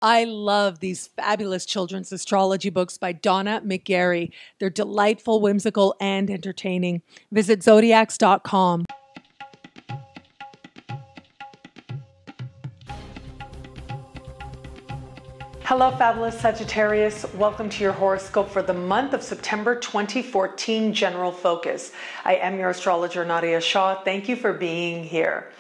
I love these fabulous children's astrology books by Donna McGarry. They're delightful, whimsical, and entertaining. Visit zodiacs.com. Hello, fabulous Sagittarius. Welcome to your horoscope for the month of September 2014 General Focus. I am your astrologer, Nadiya Shah. Thank you for being here.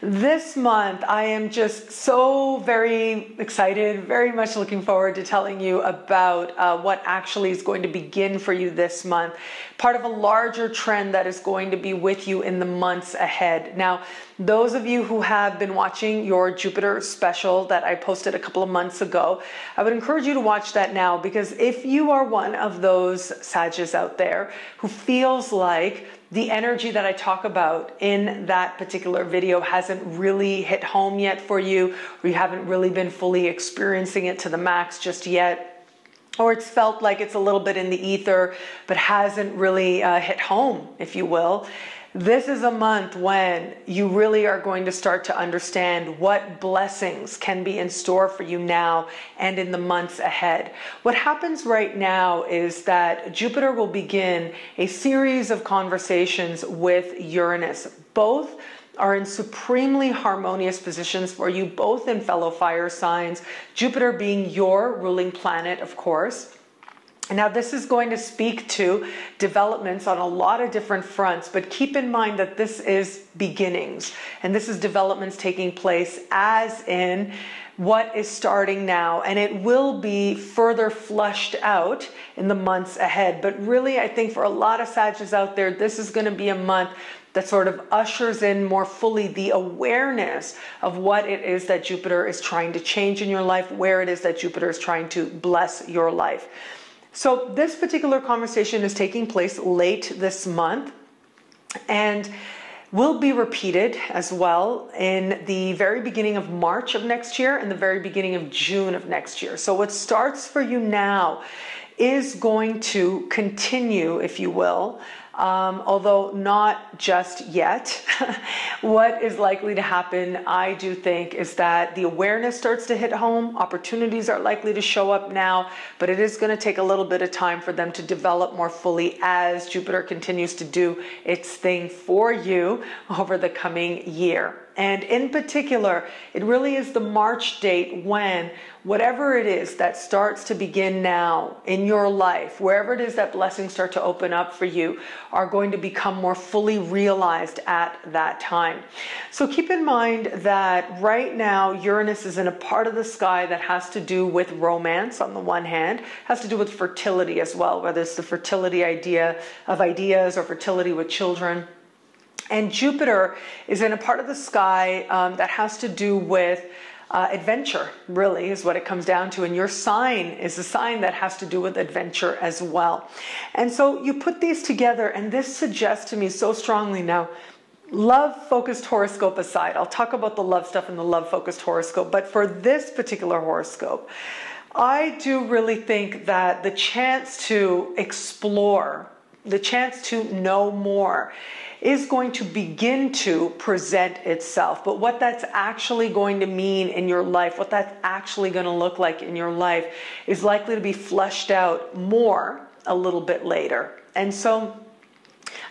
This month, I am just so very excited, very much looking forward to telling you about what actually is going to begin for you this month. Part of a larger trend that is going to be with you in the months ahead. Now, those of you who have been watching your Jupiter special that I posted a couple of months ago, I would encourage you to watch that now, because if you are one of those Sagittarius out there who feels like the energy that I talk about in that particular video hasn't really hit home yet for you, or you haven't really been fully experiencing it to the max just yet, or it's felt like it's a little bit in the ether, but hasn't really hit home, if you will. This is a month when you really are going to start to understand what blessings can be in store for you now and in the months ahead. What happens right now is that Jupiter will begin a series of conversations with Uranus. Both are in supremely harmonious positions for you, both in fellow fire signs, Jupiter being your ruling planet, of course. Now, this is going to speak to developments on a lot of different fronts, but keep in mind that this is beginnings, and this is developments taking place as in what is starting now, and it will be further flushed out in the months ahead. But really, I think for a lot of Sagittarius out there, this is going to be a month that sort of ushers in more fully the awareness of what it is that Jupiter is trying to change in your life, where it is that Jupiter is trying to bless your life. So this particular conversation is taking place late this month and will be repeated as well in the very beginning of March of next year and the very beginning of June of next year. So what starts for you now is going to continue, if you will, although not just yet. What is likely to happen, I do think, is that the awareness starts to hit home. Opportunities are likely to show up now, but it is going to take a little bit of time for them to develop more fully as Jupiter continues to do its thing for you over the coming year. And in particular, it really is the March date when whatever it is that starts to begin now in your life, wherever it is that blessings start to open up for you, are going to become more fully realized at that time. So keep in mind that right now, Uranus is in a part of the sky that has to do with romance on the one hand, has to do with fertility as well, whether it's the fertility idea of ideas or fertility with children. And Jupiter is in a part of the sky that has to do with adventure, really, is what it comes down to. And your sign is a sign that has to do with adventure as well. And so you put these together, and this suggests to me so strongly now, love-focused horoscope aside, I'll talk about the love stuff in the love-focused horoscope, but for this particular horoscope, I do really think that the chance to explore, the chance to know more, is going to begin to present itself. But what that's actually going to mean in your life, what that's actually going to look like in your life, is likely to be fleshed out more a little bit later. And so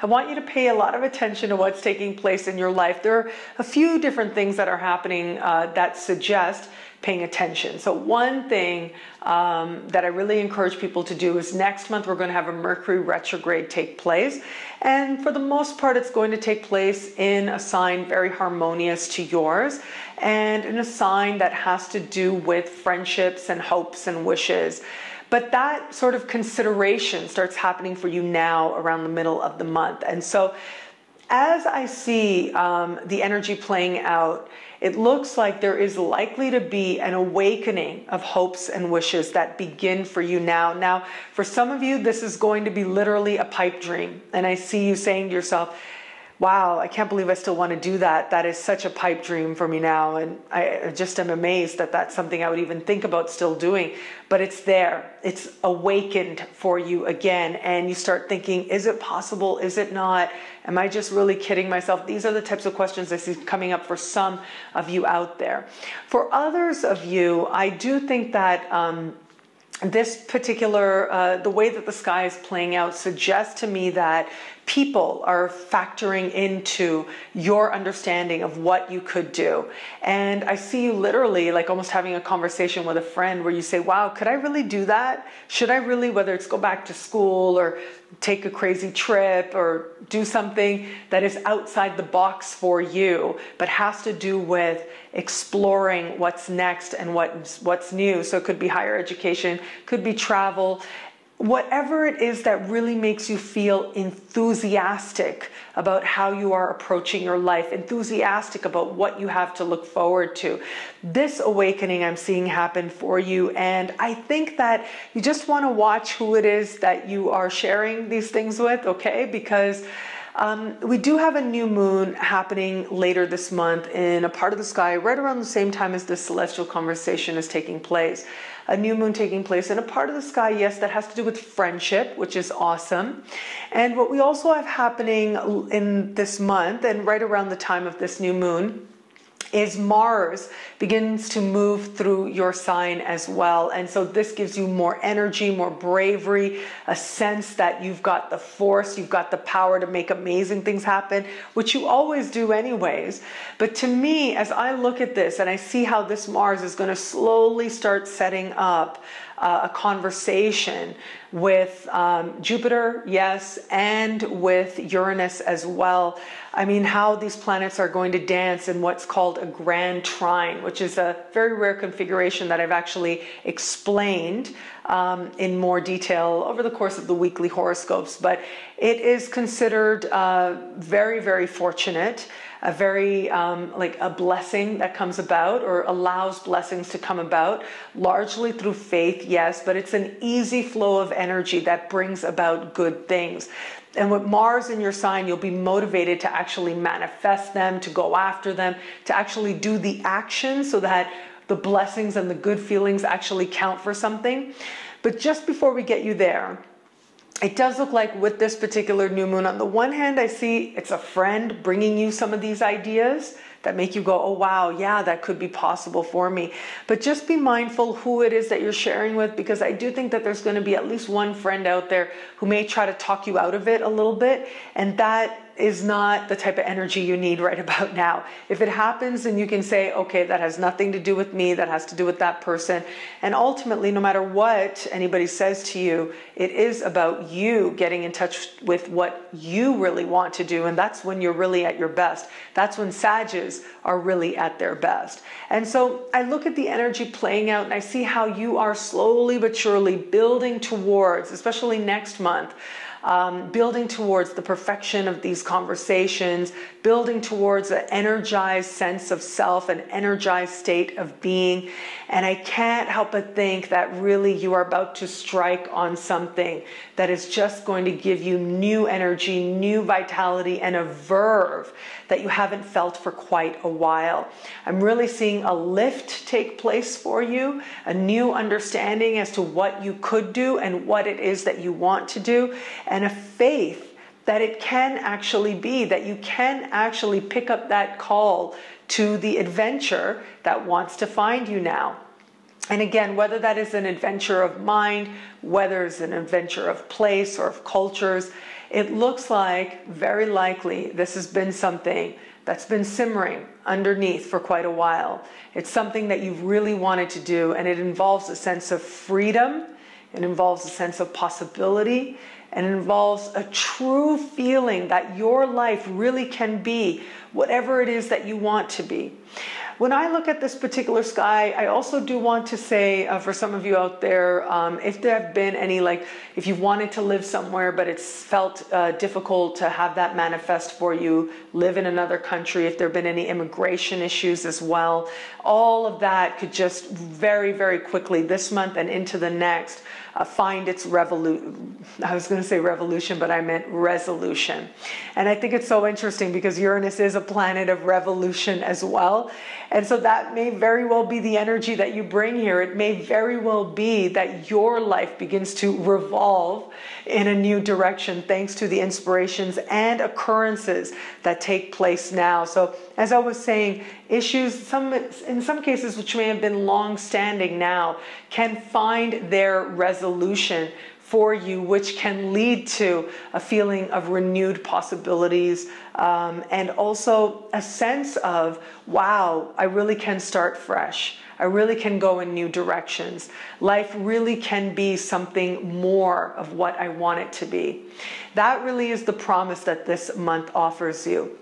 I want you to pay a lot of attention to what's taking place in your life. There are a few different things that are happening that suggest paying attention. So one thing that I really encourage people to do is next month we're going to have a Mercury retrograde take place. And for the most part, it's going to take place in a sign very harmonious to yours and in a sign that has to do with friendships and hopes and wishes. But that sort of consideration starts happening for you now around the middle of the month. And so as I see the energy playing out, it looks like there is likely to be an awakening of hopes and wishes that begin for you now. Now, for some of you, this is going to be literally a pipe dream. And I see you saying to yourself, wow, I can't believe I still want to do that. That is such a pipe dream for me now. And I just am amazed that that's something I would even think about still doing. But it's there. It's awakened for you again. And you start thinking, is it possible? Is it not? Am I just really kidding myself? These are the types of questions I see coming up for some of you out there. For others of you, I do think that this particular, the way that the sky is playing out suggests to me that people are factoring into your understanding of what you could do. And I see you literally like almost having a conversation with a friend where you say, wow, could I really do that? Should I really, whether it's go back to school or take a crazy trip or do something that is outside the box for you, but has to do with exploring what's next and what's new. So it could be higher education, could be travel, whatever it is that really makes you feel enthusiastic about how you are approaching your life, enthusiastic about what you have to look forward to. This awakening I'm seeing happen for you. And I think that you just want to watch who it is that you are sharing these things with, okay? Because we do have a new moon happening later this month in a part of the sky right around the same time as this celestial conversation is taking place. A new moon taking place in a part of the sky, yes, that has to do with friendship, which is awesome. And what we also have happening in this month and right around the time of this new moon is Mars begins to move through your sign as well. And so this gives you more energy, more bravery, a sense that you've got the force, you've got the power to make amazing things happen, which you always do anyways. But to me, as I look at this and I see how this Mars is going to slowly start setting up a conversation with Jupiter, yes, and with Uranus as well. I mean, how these planets are going to dance in what's called a grand trine, which is a very rare configuration that I've actually explained in more detail over the course of the weekly horoscopes. But it is considered very, very fortunate, a very like a blessing that comes about or allows blessings to come about, largely through faith, yes, but it's an easy flow of energy that brings about good things. And with Mars in your sign, you'll be motivated to actually manifest them, to go after them, to actually do the action so that the blessings and the good feelings actually count for something. But just before we get you there, it does look like with this particular new moon, on the one hand, I see it's a friend bringing you some of these ideas that make you go, oh, wow, yeah, that could be possible for me. But just be mindful who it is that you're sharing with, because I do think that there's going to be at least one friend out there who may try to talk you out of it a little bit. And that is not the type of energy you need right about now. If it happens, then you can say, okay, that has nothing to do with me, that has to do with that person. And ultimately, no matter what anybody says to you, it is about you getting in touch with what you really want to do. And that's when you're really at your best. That's when Sages are really at their best. And so I look at the energy playing out and I see how you are slowly but surely building towards, especially next month, building towards the perfection of these conversations, building towards an energized sense of self, an energized state of being. And I can't help but think that really you are about to strike on something that is just going to give you new energy, new vitality, and a verve that you haven't felt for quite a while. I'm really seeing a lift take place for you, a new understanding as to what you could do and what it is that you want to do, and a faith that it can actually be, that you can actually pick up that call to the adventure that wants to find you now. And again, whether that is an adventure of mind, whether it's an adventure of place or of cultures, it looks like very likely this has been something that's been simmering underneath for quite a while. It's something that you've really wanted to do, and it involves a sense of freedom, it involves a sense of possibility, and it involves a true feeling that your life really can be whatever it is that you want to be. When I look at this particular sky, I also do want to say for some of you out there, if there have been any, like if you've wanted to live somewhere but it's felt difficult to have that manifest for you, live in another country, if there have been any immigration issues as well, all of that could just very, very quickly this month and into the next find its I was going to say revolution, but I meant resolution. And I think it's so interesting because Uranus is a planet of revolution as well. And so that may very well be the energy that you bring here. It may very well be that your life begins to revolve in a new direction thanks to the inspirations and occurrences that take place now. So as I was saying, issues, in some cases which may have been long-standing now, can find their resolution for you, which can lead to a feeling of renewed possibilities, and also a sense of, wow, I really can start fresh. I really can go in new directions. Life really can be something more of what I want it to be. That really is the promise that this month offers you.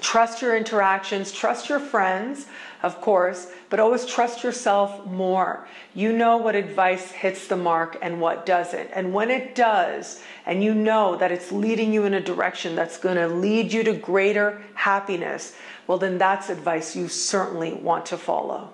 Trust your interactions, trust your friends, of course, but always trust yourself more. You know what advice hits the mark and what doesn't. And when it does, and you know that it's leading you in a direction that's going to lead you to greater happiness, well, then that's advice you certainly want to follow.